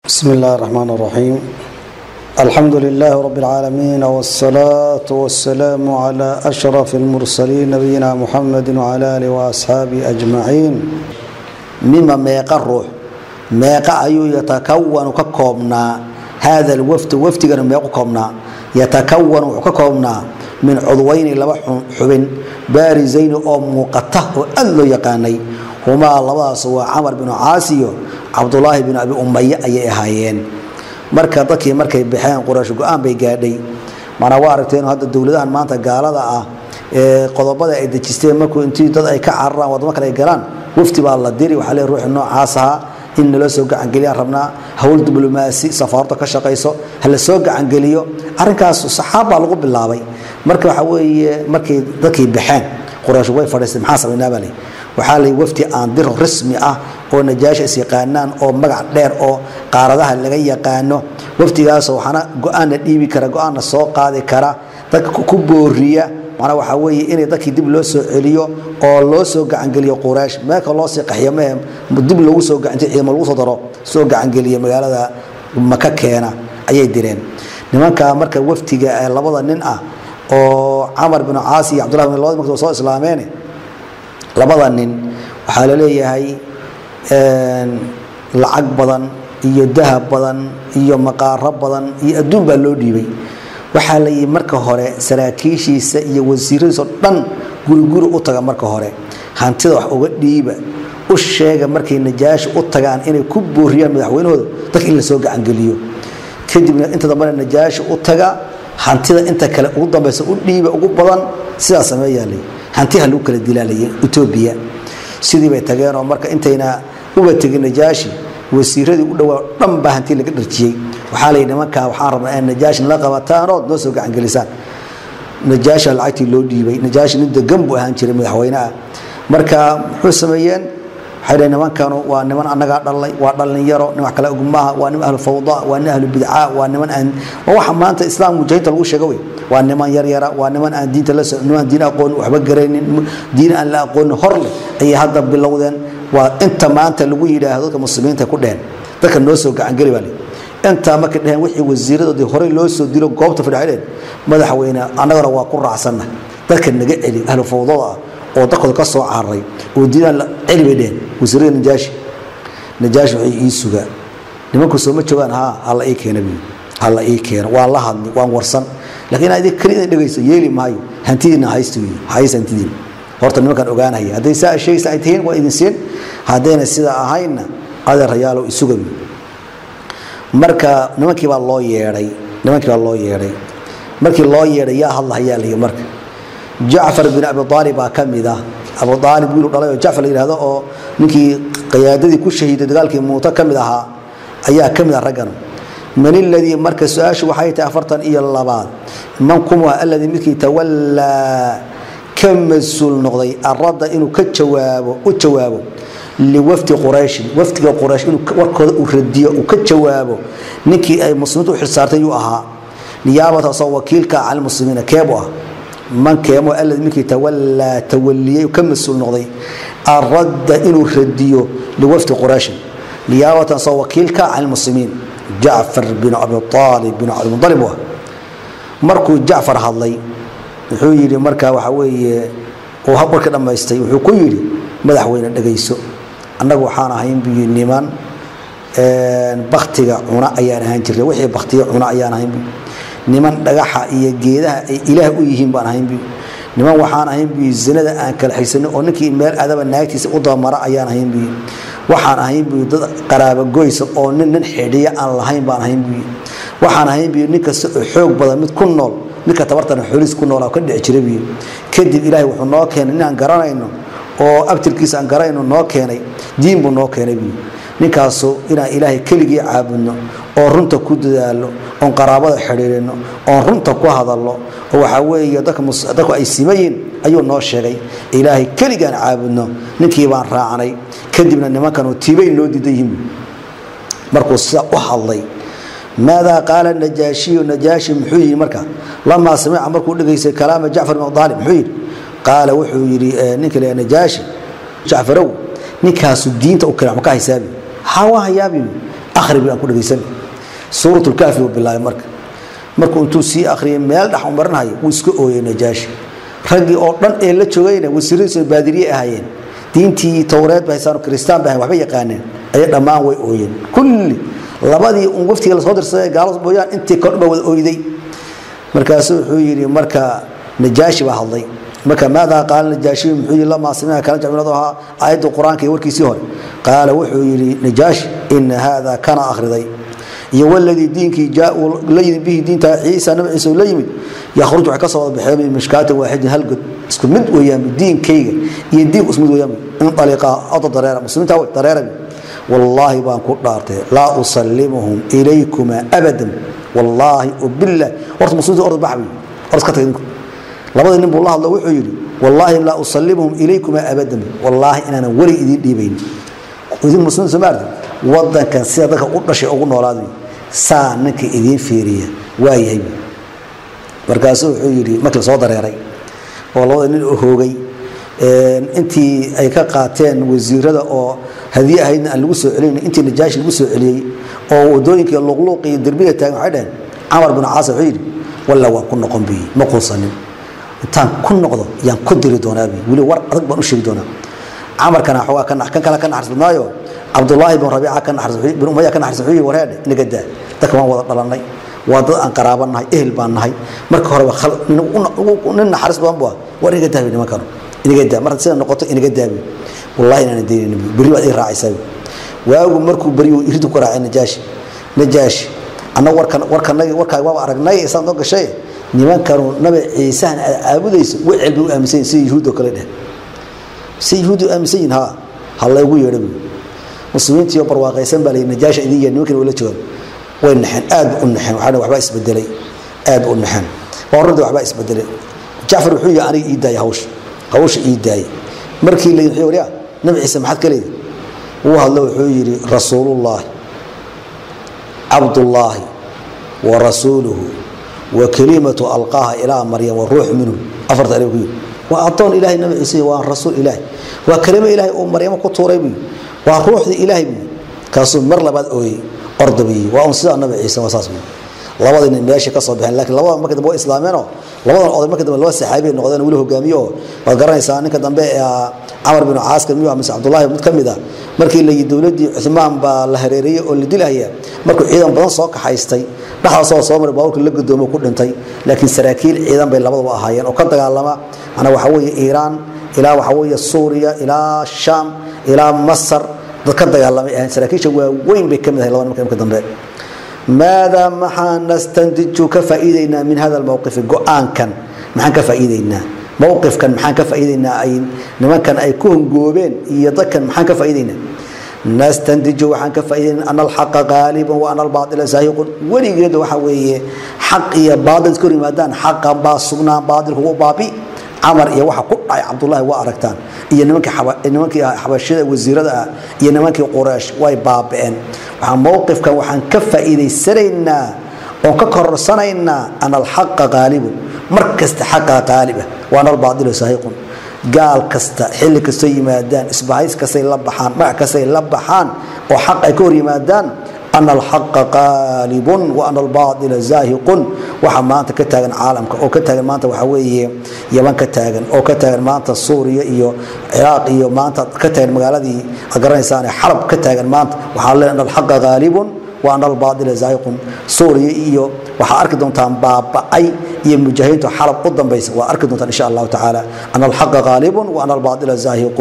بسم الله الرحمن الرحيم. الحمد لله رب العالمين والصلاة والسلام على أشرف المرسلين نبينا محمد وعلى آله وأصحابه أجمعين. مما ما يقرر ما يقع يتكون كقومنا هذا الوفد كان ما يقومنا يتكون كقومنا من عضوين لبح حبن بارزين أو مقطع وأذل يقاني هما الله سوى عمر بن عاصي عبد الله بن أبي أمية أي هايين marka dadkii markay bixeen quraash go'aan bay gaadhay mana waaragteen hadda dawladahan maanta gaalada ah ee qodobada ay dejisteen markuu intii dad ay ka cararaan wadamo kale ay galaan wafti baa la diri waxa la ruux noocaas ah in la soo gacan galiya rabnaa hawl diblomaasi safaarto ka shaqeyso hal soo gacan galiyo arinkaas saxaaba lagu bilaabay marka waxa weeye markay dadkii bixeen quraash way fadhiistay maxaa sameynaa bali waxa la wafti aan dir rasmi ah oo najaash is yaqaanaan oo magac dheer oo qaaradaha laga yaqaano waftigaas waxana go'aan dhiibi kara go'aan soo qaadi kara dadka ku booriya mana waxa weeye inay dadkii dib loo soo celiyo oo loo soo gacan galiyo quraash meeka loo sii qaxyamay dib loogu soo gacantay ciidamo lagu soo daro soo gacan galiyo magaalada Maka keena ayay direen nimanka marka waftiga ay labada nin ah oo Amr ibn Aasi iyo Abdullah ibn Lawad markay soo islaameen labada nin waxa la leeyahay lacag badan iyo dahab badan iyo maqaar badan iyo adduun baa loo dhiibay waxa la yiri marka hore saraakiishiisa iyo wasiiradiisa dhan guri u taga marka hore hantida wax uga dhiiba u sheega markay najaash u tagaan inay ku booriyaan madaxweynahooda dadka in la soo gacan galiyo kadibna inta dambe najaash u taga hantida inta kale ugu dambaysa u dhiiba ugu badan sidaas sameeyay hantiha lagu kala dilaalayay Itoobiya sidii bay tageen oo marka intayna uba tagin najaashi wasiiradii u dhawaa dhan baa hanti laga dharjiyay waxa la yidhi marka waxaan rabnaa in najaashi la qabataan oo noo soo gacan galisaan najaashi lacagtii loo dhiibay najaashi nin degan buu ahaan jiray madaxweynaha marka wuxuu sameeyeen waxay nimankanu waa niman anaga dhalay waa dhalin yaro nin wax kale ugumaha waa nin ahlu fawda waa nin ahlu bid'a waa niman aan waxa maanta islaam mujahid lagu sheegay waa niman yar yara waa niman aan diinta la soo niman diin aqoon waxba gareenin diin aan la aqoon horle ay hadda bilowdeen waa inta maanta lagu yiraahdo dadka muslimiinta ku dheen dadka noo soo gacan gali bali inta markay dheen wixii wasiiradoodii hore loo soo dilo goobta fadhiyeen madaxweyne anagana waa ku raacsanna dadka naga celi ahlu fawdada oo dadkooda ka soo caaray oo diin la cilbideen wasiirada najaash waxay ii suga nimanku soo ma joogan alla ii keenay waa la hadli waan warsan laakiin ay kaliya dhageyso yeeli maayo hantiina haysantiin horta nimankan ogaanaya haday saa sheeysa ay tahay waa idin seen hadayna sida ahayna adeer rayaalo isuga marka nimankii baa loo yeeray markii loo yeeray yaa hadlayaa leeyahay marka Ja'far ibn Abi Talib kamida Abu Talib wiil dhalay Ja'far yiraahdo oo ninkii qiyaadadii ku shahiiday dagaalkii Muuta kamid ahaa ayaa kamid ragan من الذي مركز سؤال وحي تأفرتن إلى الله منكم الذي مثل تولى كم مسؤول نقضي الرد إنه كتجوابه لوفد قريش إنه وركض ورديه وكتجوابه نكي أي مسلمين وحصارته يوها نيابة صو وكيلك على المسلمين كابوها من كام الذي مثل توليه وكم مسؤول نقضي الرد إنه رديه لوفد قريش نيابة صو وكيلك على المسلمين جعفر بن أبي طالب بن عبد المطلب مركو جعفر هاللي وحيري مركا وحوي وهبرك لما يستوي وحكيري مدحوين دغيسو انغو waxaana hayn biyo niman baqtiga cuna ayaan ahaan jiray wixii baqtiga cuna ayaan ahayn niman dhagaxa iyo geedaha ay ilaah u yihiin baan ahayn biyo niman waxaan ahayn biyo zinada aan kala xiisano oo ninkii meel adaba naagtiisa u damara ayaan ahayn biyo waxaan ahayn biyo dad qaraabo goyso oo nin xidhiya aan lahayn baan ahayn biyo waxaan ahayn biyo ninka xoog badan mid ku nool ninka tabartan xulis ku nool oo ka dhici jiray biyo kadib ilaahay wuxuu noo keenay inaan garanayno oo abtirkiisa aan garanayno noo keenay diin buu noo keenay biyo ninkaaso inaan ilaahay keligii caabudno oo runta ku dadaalo oo qaraabada xiriirino oo runta ku hadalno oo waxa weeye dadku ay simayeen ayuu noo sheegay ilaahay keligaan caabudno ninkii baan raacnay kadibna nimankan oo tiibay noo diidayin markuu sida u hadlay ماذا قال النجاشي محيي مركا لما سمع مركو دغيسay كلام جعفر بن طالب محيي قال وحو يري نينك نجاشي جعفر نيكاس دينته او كلام ka hisaabi hawa hayaabi akhri baan ku dhageysan suuratul kahfi billahi markuu intuu sii akhriyay meel dhax u marnahay uu iska ooyay Najaashi ragii oo dhan ee la joogayna wasiiradiisa baadiriye ahaayeen diintii tawreed baysaan kristaan baa waxba yaqaaneen ay dhamaan way ooyeen kulli labadii waftiga la soo dirsaday gaalas booyaan intii kordha wada ooyday markaas wuxuu yiri marka Najaashi baa hadlay marka maada qaal Najaashi wuxuu yiri lama sami'a kala jabnadaha aayada quraanka iyo warkiisii hore qaal wuxuu yiri Najaashi in hada kana akhriday iyo walladii diinkii jaa layid bihi diinta Ciisa nabi Ciisa layimid yakhruj waxa ka soo baxay mishkaata waahid hal god isku mid weeyaan diinkayga iyo diin ismid weeyaan in tariiqa ada dareera muslimiinta way dareera wallahi baan ku dhaartay la usallimuhum ilaykum abadan wallahi ubillah warta muslimiinta orad baxbi orad ka tagin labada nin buu la hadlo wuxuu yiri wallahi la usallimuhum ilaykum abadan wallahi inana wari idin dhiibayn idin muslimiin Soomaaliya wadanka sida dadka u dhashay ugu noolaaday saanka idin fiiriya waayahay markaas wuxuu yiri markii soo dareeray oo labada nin u hoogay intii ay ka qaateen wasiirada oo hadii ahaydna lagu soo celin intii Najaashi lagu soo celiyay oo wadooyinkii luqluq iyo darbiga taagan waxay dhaheen Amar bin Aas wuxuu yiri walla waa ku noqon bi ma quusanin intaan ku noqdo yaan ku diri doonaa bi wali war adag baan u sheegi doonaa Amar kana xawaa kan kala kan xarsadnaayo Abdullah ibn Rabi'a kan xarsadnaayo ibn Umayya kan xarsadnaayo wareed nigada dadka waan wada dhalanay wada aan qaraabanahay ehel baan nahay marka hore nin xaris baan baa wariga daabina ma karo iniga daa marka sida noqoto iniga daabi wallahi inaan deeynin bari waad ii raacisay waagu markuu bariyo iridu ku raacay Najaashi ana warkaaga waa aragnay isaan doo gashay niman karo nabi Ciisa aabudayso wicil buu aaminsan si yahuud kale dheh si yahuud aaminsan ha hal ugu yeedhay muslimiinta iyo barwaaqaysan baa Najaashi idin nimanka wala jooga way naxan aad u naxan waxba isbedelay aad u naxan warada waxba isbedelay Jaafar wuxuu yaani iiday hawsh iiday markii la yiri wariya nabi Ciisa maxad kale uu hadlo wuxuu yiri rasuulullah Abdullah wa rasuluhu wa kalimatu alqaha ila Maryam wa ruuh minhu afar taariikh wa atoon ilaahi nabi Ciisa wa rasuul ilaahi wa kalima ilaahi oo Maryam ku tuuray wa ruuxdi ilaahi kaasoo mar labaad ooyay ordabi waa sida nabi Ciisa wasaas labada nin meesha ka soo baxeen laakiin labada markii dambe islaameen labada oday markii dambe laba saxaabi noqdeen wali hogaamiyo waa garanaysaa ninka dambe Amar bin Aas kan iyo Abdullah mid kamida markii la yidii dawladii Uthman baa la hareeriyay oo la dilaya markuu ciidan badan soo kaxaystay dhaxal soo maray bawrka la gudoomo ku dhintay laakiin saraakiil ciidan bay labadaba ahaayeen oo ka dagaalama ana waxa weeye Iran ilaa waxa weeye Suuriya ilaa Sham ilaa Masar dadka dagaalamay saraakiisha waa weyn bay kamid labada markii dambe ماذا محا نستنتج كفائدنا من هذا الموقف قرآن كان محا كفائدنا موقف كان محا كفائدنا أي نما كان أيكون جوبين يضكن محا كفائدنا نستنتج وحا كفائدنا أن الحق غالب وأن الباطل زاهق وليجد وحوي حق يا باطل كل مدان حق باصنا باطل هو بابي عمر يا waxa ku dhacay Abdullah waa aragtaan iyo nimankii xabashada wasiirada iyo nimankii Quraysh way baabeen waxa mowqifkan waxaan ka faa'iideysanaynaa oo ka korsanaynaa an al-haqq ghalib markasta xaqa galiba wa an al-baadil sahiqun gaal kasta xilli kasta yimaadaan isbahays kasta la baxaan ma kasta la baxaan oo xaq ay ka hor yimaadaan أن الحق غالب وأن الباطل زاهق وحمانت كتاغن عالمك أو كتاغن مانت وحوية يمن كتاغن أو كتاغن مانت السورية إيو عراق إيو مانت كتاغن مغالدي أقرأ إنسان حرب كتاغن مانت وحالي أن الحق غالب وأن الباطل زاهق سورية إيو وحارك دونتان بابا أي يمجاهين حرب قدام بيس وأرك دونتان إن شاء الله تعالى أن الحق غالب وأن الباطل زاهق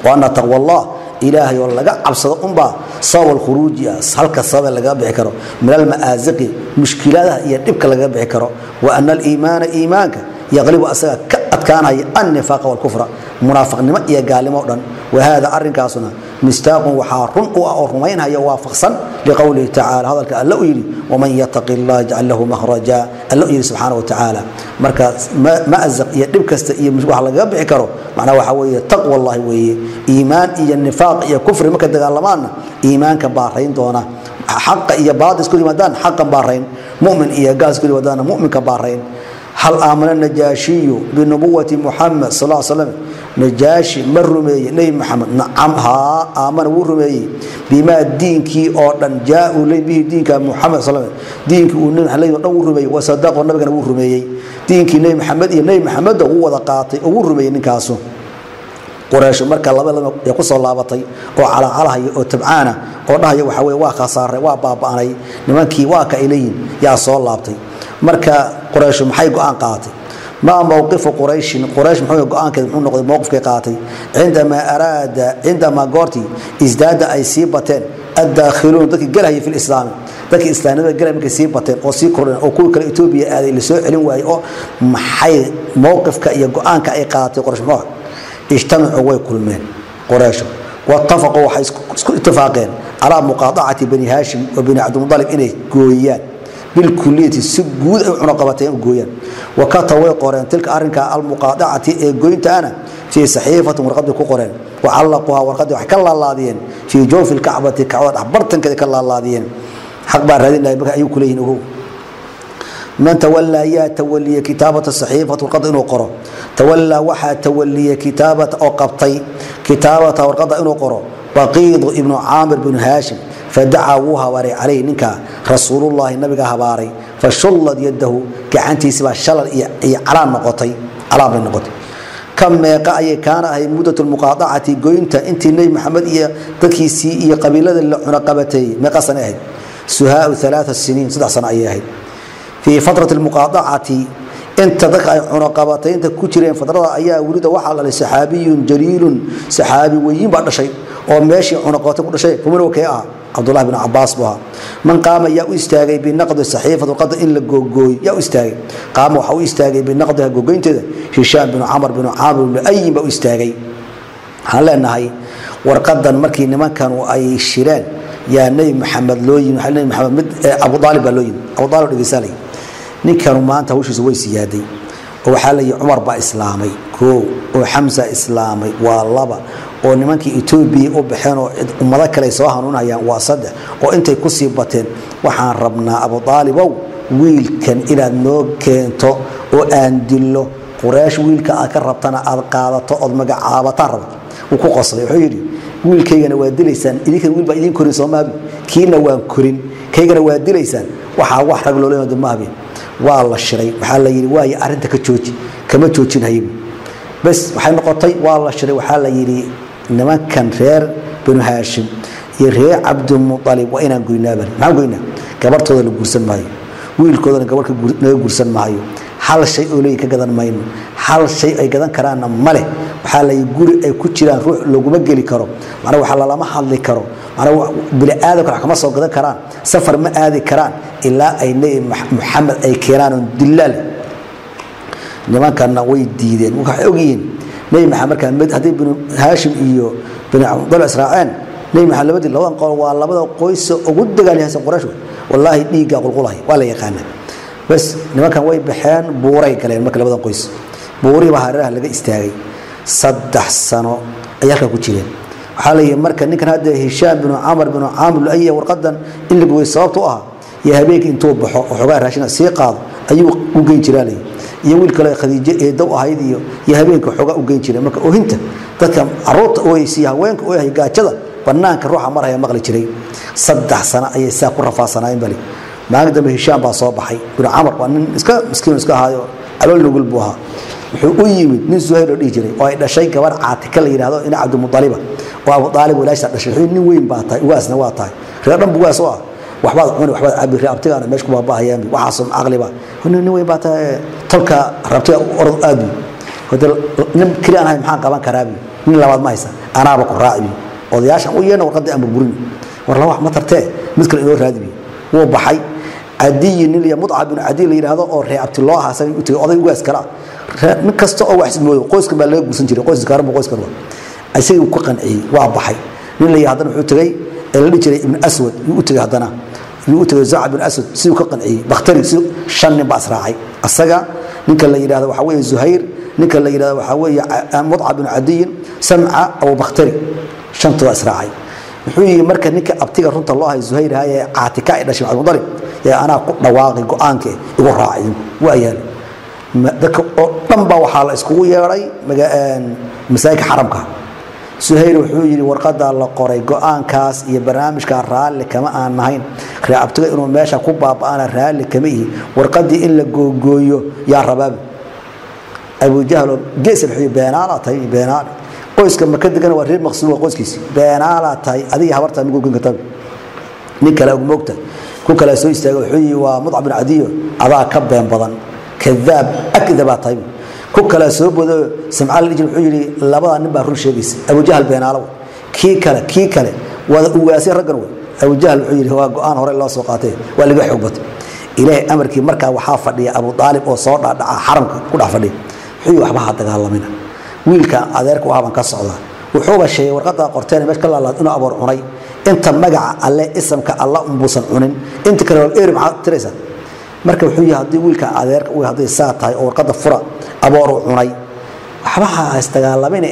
وأن تقوى الله إلهي والله عبصد أمبا صاب الخروج هلك الصاب اللي بيعكره من المآزق مشكلة يدبك اللي بيعكره وأن الإيمان إيمانك يغلب أساك كان هي النفاق والكفر منافق نما يقال مؤمن وهذا أرنكاسنا مستاق وحار وأرمين هي وافقا لقوله تعالى هذا الكلام لا يري ومن يتق الله يجعل له مخرجا الله يري سبحانه وتعالى مركز ما أزق يدبك مش على بيعكره معناه وحوي تقوى الله وهي إيمان إيا النفاق إيا كفر ما كدق اللمان إيمان كبارين دونا حق إيا باطل كل مدان حق بارين مؤمن إيا قاس كل مدان مؤمن كبارين هل آمن النجاشي بنبوة محمد صلى الله عليه وسلم نجاشي مرمي لي محمد نعم ها آمن ورمي بما الدين كي أردن جاءوا لي به دين محمد صلى الله عليه وسلم دين كي ونن عليه ورمي وصدق والنبي كان ورمي دين كي نبي محمد هو ذقاطي ورمي نكاسو قريش marka laba ay ku soo laabatay oo calaacalahay oo tabcaana oo dhahay waxa way waa khasaaray waa baabaanay nimankii waa ka ilayeen yaa soo laabtay marka quraysh maxay go'aan qaatay ma mowqif quraysh maxay go'aankeed muxuu noqday mowqifkay qaatay عندما غورتي ازداد ay sii bateen الداخلون dadkii galay fi islaam dadkii islaamada galay markay sii bateen oo sii kordheen oo kuwa kale Itoobiya aaday la soo celin waayay oo maxay mowqifka iyo go'aanka ay qaatay quraysh اجتمعوا ويكلمين قريش واتفقوا اتفاقين على مقاطعة بني هاشم وبني عبد المطلب إنه قويان بالكلية السجود عنقبتين قويان وكتبوا قرين تلك أرنك المقاطعة قوينت أنا في صحيفة ورقد قرين وعلقوها ورقد وحكى الله دين في جوف الكعبة كعبة عبرتن كذا كلا الله دين حق بار هذه اللي يبقى أيو كلين هو من تولى يا تولي كتابة الصحيفة والقضاء إنه قرأ تولى وحى تولي كتابة أو قبطي كتابة والقضاء إنه قرأ وقيض ابن عامر بن هاشم فدعوها وري عليه نكا رسول الله النبي هباري فشلت يده كعنتي سبا شلل على النقطي على النقطي كم يقع كان هي مدة المقاطعة قوينتا انت النبي محمد إيا تكيسي إيا قبيلة العنقبتي ما قصنا أهد سهاء 3 سنين 6 سنة أيهد في فترة المقاطعة انت ذكر عنقبتين انت كتيرين فترة ايا ولد وحل لصحابي جليل صحابي وين بعد شيء او ماشي عنقبته كل شيء فمن وكيا عبد الله بن عباس بها من قام يا استاغي بنقد الصحيفة وقد ان لغوغوي يا استاغي قام وحو استاغي بنقد غوغوينتده هشام بن عمر بن عامر بن اي با استاغي هل نهي ورقدا markii nimankan ay shireen يا نبي محمد لوين نبي محمد ابو طالب لوين ابو طالب دغيسالي ninkan maanta hawshiisa way siyaaday oo waxa la yiri Umar ba islaamay oo Hamza islaamay waa laba oo nimankii Itoobiya u baxeen oo ummada kale soo hanuunayaan waa saddex oo intay ku sii bateen waxaan rabnaa Abu Talib wiilkan inaad noo keento oo aan dilo Quraysh wiilka aad ka rabtana aad qaadato oo magacaabata rabto uu ku qoslay wuxuu yiri wiilkaygana waa dilaysaan idinka wiil ba idin korin Soomaali kiina waan korin kaygana waa dilaysaan waxa wax rag loo leeyahay maabi waa la shiray waxa la yiri way arinta ka jooji kama joojinayo bas waxay noqotay waa la shiray waxa la yiri nimankan reer banu Hashim iyo reer Abdul Muttalib waa inaan goynaaban ma goynaa gabartooda la guursan maayo wiilkoodana gabarka laga guursan maayo hal shay oo leey ka gadan mayno hal shay ay gadan karaan male waxa la yiri guri ay ku jiraan ruux laguma gali karo macna waxa la lama hadli karo macna bil aadamka kama soo gadan karaan safar ma aadi karaan ilaa ay neey Muhammad ay keenaan dilal nimankan way diideen waxa ogiin neey Muhammad kan mid hadii ibn Hashim iyo ibn Abdul Israa'il neey Muhammad labadan qol waa labada qoys ugu dagaaliyay Quraysh wallahi dhiiga qulqulahay wala yaqaan bas nimankan way baxeen buuray galeen marka labadan qoys buuri baa hareeraha laga istaagay 3 sano ayaa ku jireen waxa la yiri marka ninkan hadda Hisham bin Amr bin Amr ay warqadan in lagu way sababto ah ya habeenkii intuu baxo xogaa raashina sii qaado ayuu u geyn jiray iyo wiil kale Khadiija ee daw ahayd iyo habeenkii xogaa u geyn jiray marka oohinta dadka aroorta oo ay si haweenka oo ay gaajada banaanka ruuxa maraya maqli jiray 3 sano ayay saa ku rafaasanayeen bali maagdama Hisham baa soo baxay bin Amr waa nin iska miskiin iska haayo alool lagu buuha wuxuu u yimid nin Zuhayr oo dhijray oo ay dhashay gabar Caatika la yiraahdo in Abdul Muttalib oo Abu Talib walaasha dhashay nin weyn baa tahay waasna waa tahay reer dhan bugaas oo waxbaad cunay waxbaad abi raabtigaana meesha ku baabahayaan waxaas aqliba nin weyn baa tahay tolka rabtiga orod aadi hadal nin kaliya aan maxaan qaban karaabi nin labaad ma haysan anaaba ku raaci odayaashan u yeena warqad aan burin war la wax ma tartee mid kale inoo raadibi wuu baxay عدي نيل مطعب بن عدي اللي هذا أو رأي عبد الله حسن يقول أضيء قاس كلا نكست أو واحد مو قوس كبار لا يقول سنجري قوس كارم وقوس كارم أشيء وقعن أي وابحي نيل اللي هذا يقول اللي جري ابن أسود يقول هذانا يقول زعب بن أسود سيو وقعن أي بختري سيو شن بأسرعي السجع نك اللي هذا وحوي زهير نك اللي هذا وحوي مطعب بن عدي سمع أو بختري شنط أسرعي وحوي مركز نك أبتيجر رنت الله زهير هاي عاتكاء إلى شمال المضرب يا أنا دواقي قانك يقول راعي وأيال dadka oo dhan baa waxaa la iskugu yeeray masaajidka xaramka Suhayl wuxuu yiri warqada la qoray go'aankaas iyo barnaamijka raali kama aan nahayn raabtiga inuu meesha ku baaba'ana raali kama yihi warqadii in la googooyo yaa rabab Abu Jahl geesal xii beenaala tay beenaal qoyska ma ka degan waa reer maqsuud qoyskiisa beenaala tay adiga habarta ma googin kartaa nin kale ugu moogta ku kala soo istaago wuxuu yiri waa Mud'ab bin Adiyo adaa ka been badan كذاب أكذب طيب كوكلا سوبودو سمع الرجل حجري لبضع نبى رول شيء أبو جهل بين علو كيكله وواسير رجل أبو جهل حجري هو قان هو الله سوقاته واللي بيحبط إلى أمرك مركا وحافظ يا أبو طالب وصار حرمك كل حفظي حيو حبها تقال منه ويلك أذرك وعم كسر وحوب الشيء ورقة قرتين مش كلا الله إنه أبو عني أنت مجع الله اسمك الله مبوسن عنن أنت كلام إيرم تريسا marka wuxuu yahay hadii wiilka adeerka uu hadii saatahay oo warqada fura aboor cunay waxba istagaalamina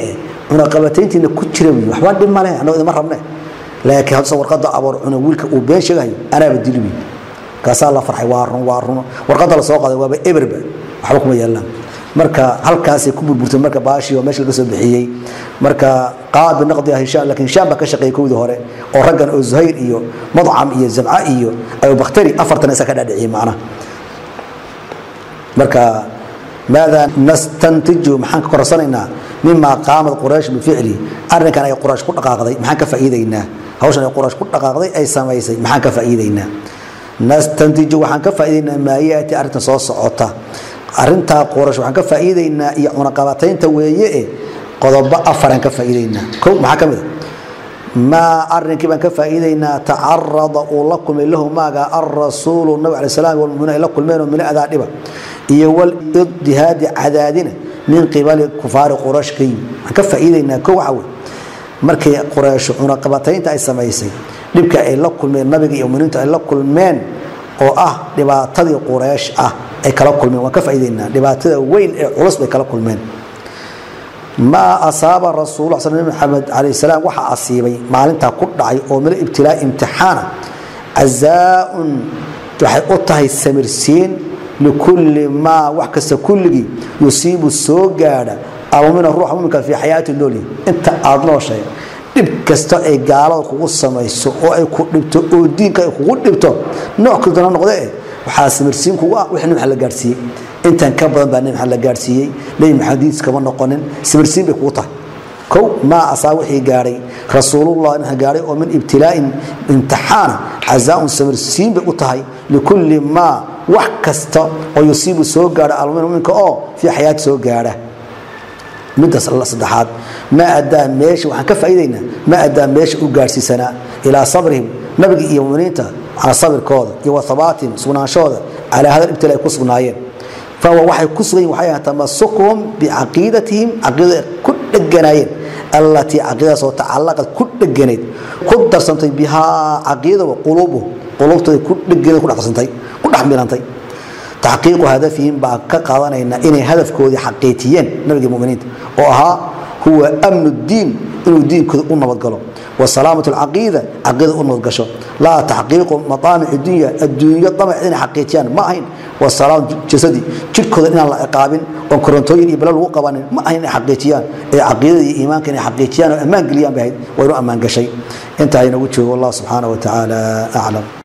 una qabatayntiina ku jiray waxba dhib ma leh anoo ma rabnaa laakiin hadda warqada aboor cunay wiilka uu been sheegay ana badilbi kaasa la farxay waarun warqada la soo qaday waaba eberba waxba kuma yeelan marka halkaas ay ku burburtay marka baashi oo meesha laga soo bixiyay marka qaab naqdiya Hishaam laakiin Hishaam ba ka shaqeeyay koodii hore oo raggan oo Zuhayr iyo Mud'am iyo Zam'a iyo Abu Bakhtari afartan isa ka dhacay macna marka ماذا نستنتج محن كرسنا مما قامت قريش بفعله أرنك أنا قريش كل دقائق محن كفائدينا هوش أنا قريش كل دقائق أي سمايسي محن كفائدينا نستنتج وحن كفائدينا ما يأتي أرنت صوص عطا أرنتها قريش وحن كفائدينا يعنقبتين تويئة قضب أفرن كفائدينا كم محكم ما أرنك من كفائدينا تعرض لكم له ما جاء الرسول النبي عليه السلام والمؤمنين لكم من أذانبه يوال اضطهاد عدادنا من قبل كفار قريش كي كفى إلينا كوعو مركي قريش عنقبتين تاي سمايسي نبكى إلا كل من نبي يومين إلا كل من أو لبعتدي قريش أي كلا كل من وكفى إلينا لبعتدي وين عرس بكلا كل من ما أصاب الرسول صلى الله عليه وسلم محمد عليه السلام وحى أصيبي ما أنت قطعي أو من ابتلاء امتحانا عزاء تحققها السمرسين لكل ما وحكس كل يصيب السوق أو من الروح ممكن في حياة اللولي أنت أضلع شيء كستا أي قالوا قصة ما يسوء أو أي كلبته أو الدين كلبته نوع كلنا نقضيه وحاسم مرسين كوا وإحنا محل جارسي أنت نكبر بأن محل جارسي ليه محدث كمان نقنن سمرسين بقوته كو ما أصاوحي جاري رسول الله إنها جاري ومن ابتلاء امتحان عزاء سمرسين بقوته لكل ما وحكست ويصيب سوغار المؤمن منك في حياة سوغاره من تصل الله صدحات ما أدى ماشي وحن كفايدينا ما أدى ماشي وقارسي سنة إلى صبرهم نبقي يومنينتا على صبر كوض وثباتهم سناشوضا على هذا الابتلاء كسبنايين فهو وحي كسرين وحي تمسكهم بعقيدتهم عقيدة كل الجناين التي عقيدة تعلقت كل الجنين قدر سنتي بها عقيدة وقلوبهم قلوبته كل الجنين كل حسنتي كل حملانتي تحقيق هدفهم بعد قالنا إن هدف كودي حقيقيين نبي المؤمنين وها هو أمن الدين إنه الدين كذا أمة بتقوله وسلامة العقيدة عقيدة أمة بتقوله لا تحقيق مطامع الدنيا طمع إن حقيقيين ما هين والسلام جسدي كل كذا إن الله قابل وكرنتوين يبلا الوقبان ما هين حقيقيين عقيدة إيمان كان حقيقيين وإيمان قليان بهيد ويرو أمان قشي انتهينا وجهه والله سبحانه وتعالى أعلم.